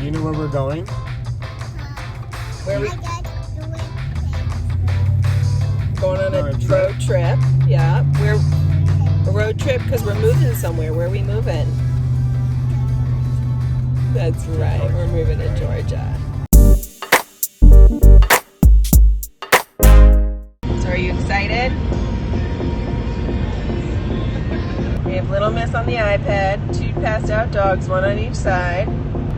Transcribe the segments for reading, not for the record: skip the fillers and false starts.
Do you know where we're going? Where we going on a road trip? Yeah, we're a road trip because we're moving somewhere. Where are we moving? That's right. We're moving to Georgia. So are you excited? We have Little Miss on the iPad, 2 passed out dogs, 1 on each side,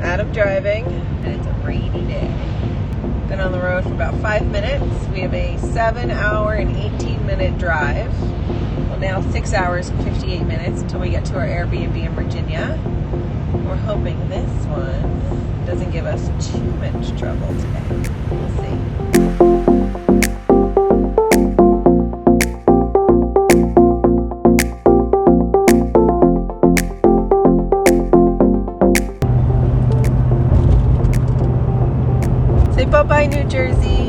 Adam driving, and it's a rainy day. Been on the road for about 5 minutes. We have a 7-hour and 18-minute drive. Well, now 6 hours and 58 minutes until we get to our Airbnb in Virginia. We're hoping this one doesn't give us too much trouble today. We'll see. Say bye-bye, New Jersey.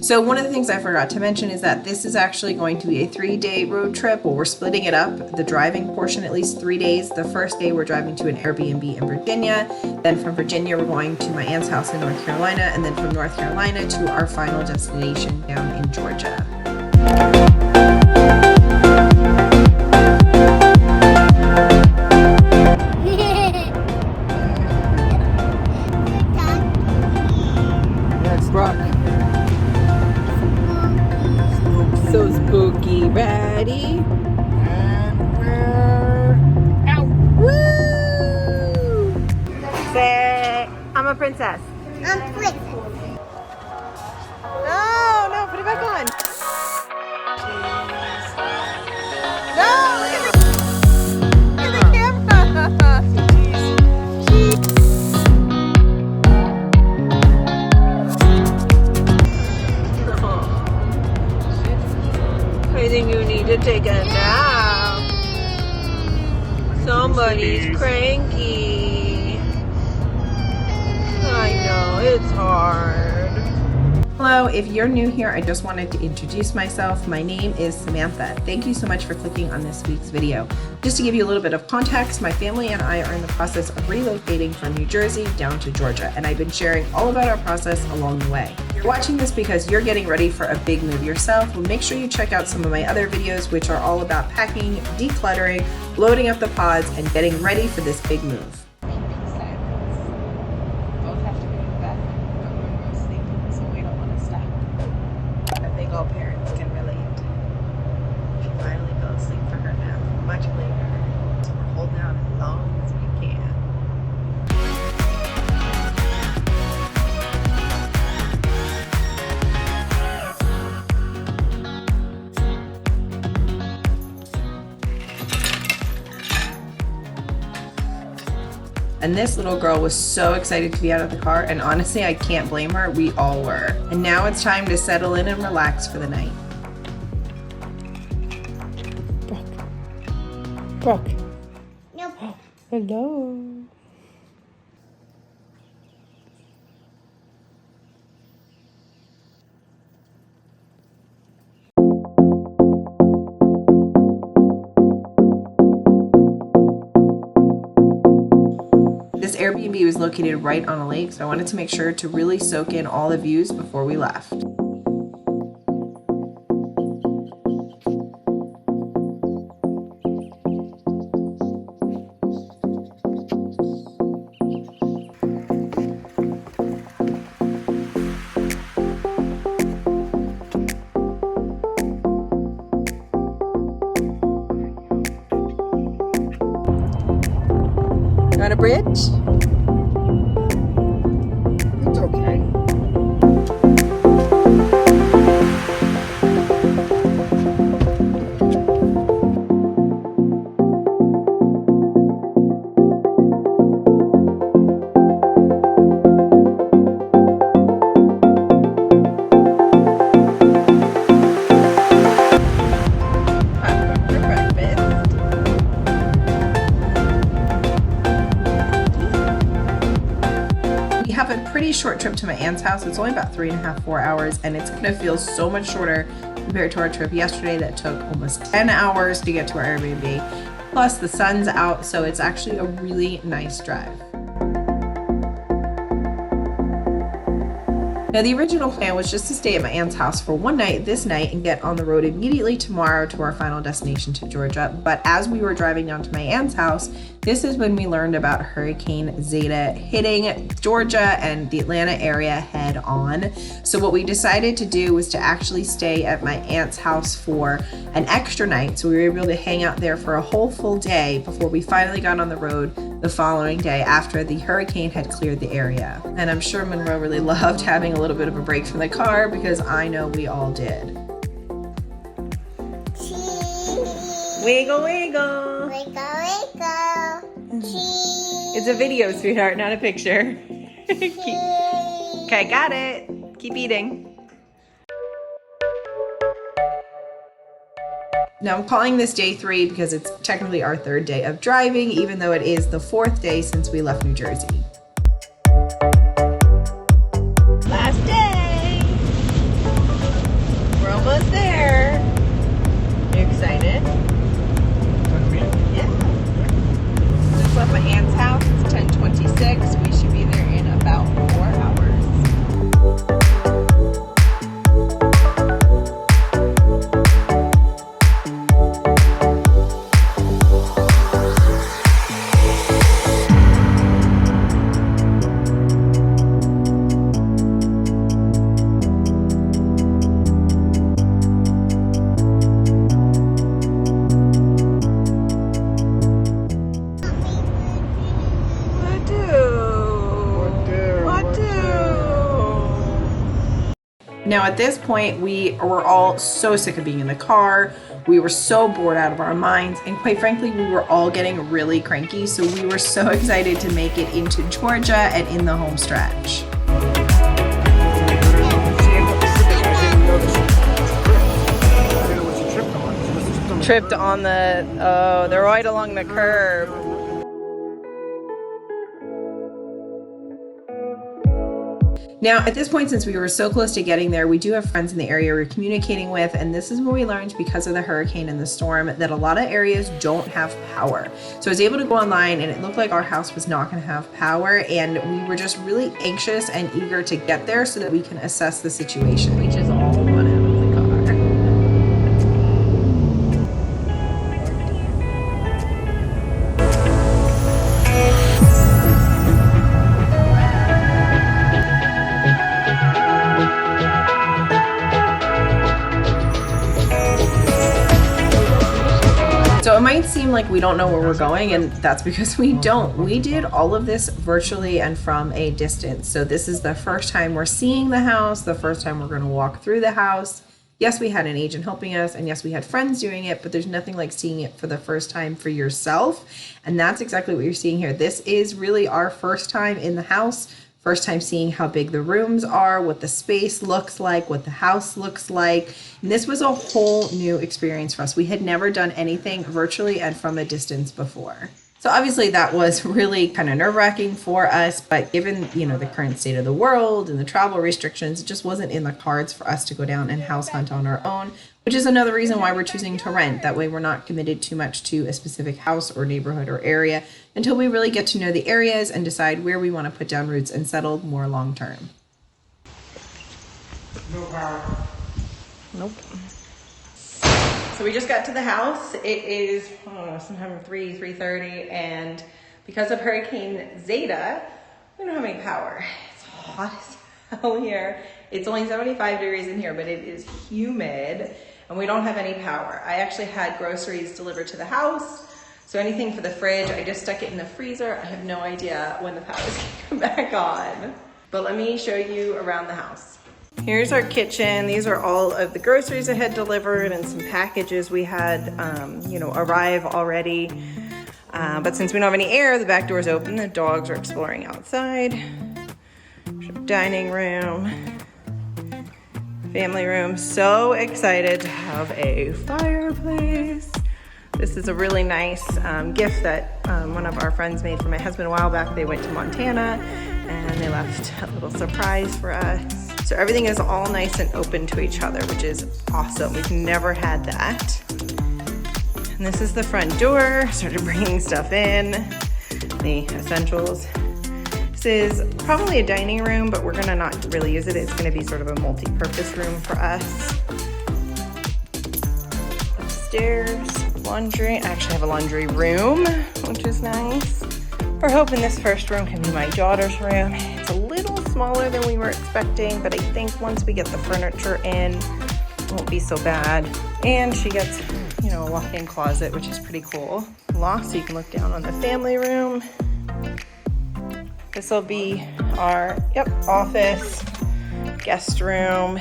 So one of the things I forgot to mention is that this is actually going to be a 3-day road trip. Well, we're splitting it up, the driving portion at least 3 days. The first day we're driving to an Airbnb in Virginia. Then from Virginia we're going to my aunt's house in North Carolina. And then from North Carolina to our final destination down in Georgia. So spooky. Ready? And we're out. Woo! Say, I'm a princess. I'm princess. No, put it back on. No, look at the camera. I think you need to take a nap. Somebody's cranky. I know, it's hard. Hello, if you're new here, I just wanted to introduce myself. My name is Samantha. Thank you so much for clicking on this week's video. Just to give you a little bit of context, my family and I are in the process of relocating from New Jersey down to Georgia, and I've been sharing all about our process along the way. If you're watching this because you're getting ready for a big move yourself, well, make sure you check out some of my other videos, which are all about packing, decluttering, loading up the pods, and getting ready for this big move. All parents can relate. She finally fell asleep for her nap much later. So we're holding out as long as we can. And this little girl was so excited to be out of the car, and honestly, I can't blame her. We all were. And now it's time to settle in and relax for the night. Brooke. Nope. Hello. This Airbnb was located right on a lake, so I wanted to make sure to really soak in all the views before we left. On a bridge? It's okay. Pretty short trip to my aunt's house. It's only about 3.5-4 hours, and it's gonna feel so much shorter compared to our trip yesterday that took almost 10 hours to get to our Airbnb. Plus the sun's out, so it's actually a really nice drive. Now the original plan was just to stay at my aunt's house for one night this night and get on the road immediately tomorrow to our final destination to Georgia. But as we were driving down to my aunt's house, this is when we learned about Hurricane Zeta hitting Georgia and the Atlanta area head on. So what we decided to do was to actually stay at my aunt's house for an extra night. So we were able to hang out there for a whole full day before we finally got on the road the following day after the hurricane had cleared the area. And I'm sure Monroe really loved having a little bit of a break from the car because I know we all did. Cheese. Wiggle, wiggle. Wiggle, wiggle. Cheese. It's a video, sweetheart, not a picture. Okay, got it. Keep eating. Now I'm calling this day 3 because it's technically our 3rd day of driving, even though it is the 4th day since we left New Jersey. Last day! We're almost there. Are you excited? Yeah. Just left my aunt's house. It's 10:26. We should be there in about 4 hours. Now at this point, we were all so sick of being in the car. We were so bored out of our minds, and quite frankly, we were all getting really cranky, so we were so excited to make it into Georgia and in the home stretch. Tripped on the, they're right along the curb. Now, at this point, since we were so close to getting there, we do have friends in the area we're communicating with, and this is when we learned, because of the hurricane and the storm, that a lot of areas don't have power. So I was able to go online, and it looked like our house was not going to have power, and we were just really anxious and eager to get there so that we can assess the situation. We just all want out of the car. So it might seem like we don't know where we're going, and that's because we don't. We did all of this virtually and from a distance. So this is the first time we're seeing the house, the first time we're going to walk through the house. Yes, we had an agent helping us, and yes, we had friends doing it, but there's nothing like seeing it for the first time for yourself. And that's exactly what you're seeing here. This is really our first time in the house. First time seeing how big the rooms are, what the space looks like, what the house looks like. And this was a whole new experience for us. We had never done anything virtually and from a distance before. So obviously that was really kind of nerve-wracking for us, but given, the current state of the world and the travel restrictions, it just wasn't in the cards for us to go down and house hunt on our own, which is another reason why we're choosing to rent. That way we're not committed too much to a specific house or neighborhood or area until we really get to know the areas and decide where we want to put down roots and settle more long term. No power. Nope. So we just got to the house. It is sometime 3:30, and because of Hurricane Zeta, we don't have any power. It's hot as hell here. It's only 75 degrees in here, but it is humid, and we don't have any power. I actually had groceries delivered to the house, so anything for the fridge, I just stuck it in the freezer. I have no idea when the power is gonna come back on. But let me show you around the house. Here's our kitchen. These are all of the groceries I had delivered and some packages we had, arrive already. But since we don't have any air, the back door is open. The dogs are exploring outside. Dining room, family room. So excited to have a fireplace. This is a really nice gift that one of our friends made for my husband a while back. They went to Montana and they left a little surprise for us. So everything is all nice and open to each other, which is awesome. We've never had that. And this is the front door. Started bringing stuff in, the essentials. This is probably a dining room, but we're gonna not really use it. It's gonna be sort of a multi-purpose room for us. Upstairs, laundry. I actually have a laundry room, which is nice. We're hoping this first room can be my daughter's room. It's a little smaller than we were expecting, but I think once we get the furniture in, it won't be so bad. And she gets, you know, a walk-in closet, which is pretty cool. Loft, so you can look down on the family room. This will be our, office, guest room.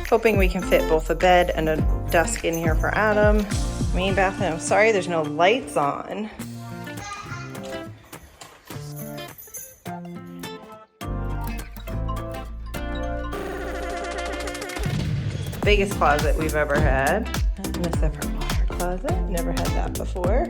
Hoping we can fit both a bed and a desk in here for Adam. Main bathroom. Sorry, there's no lights on. Biggest closet we've ever had. And a separate water closet. Never had that before.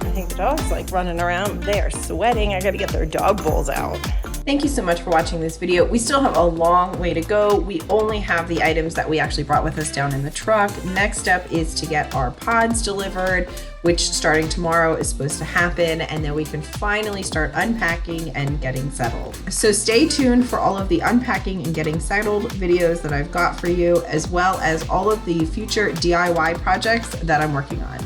I think the dog's like running around. They are sweating. I gotta get their dog bowls out. Thank you so much for watching this video. We still have a long way to go. We only have the items that we actually brought with us down in the truck. Next step is to get our pods delivered, which starting tomorrow is supposed to happen, and then we can finally start unpacking and getting settled. So stay tuned for all of the unpacking and getting settled videos that I've got for you, as well as all of the future DIY projects that I'm working on.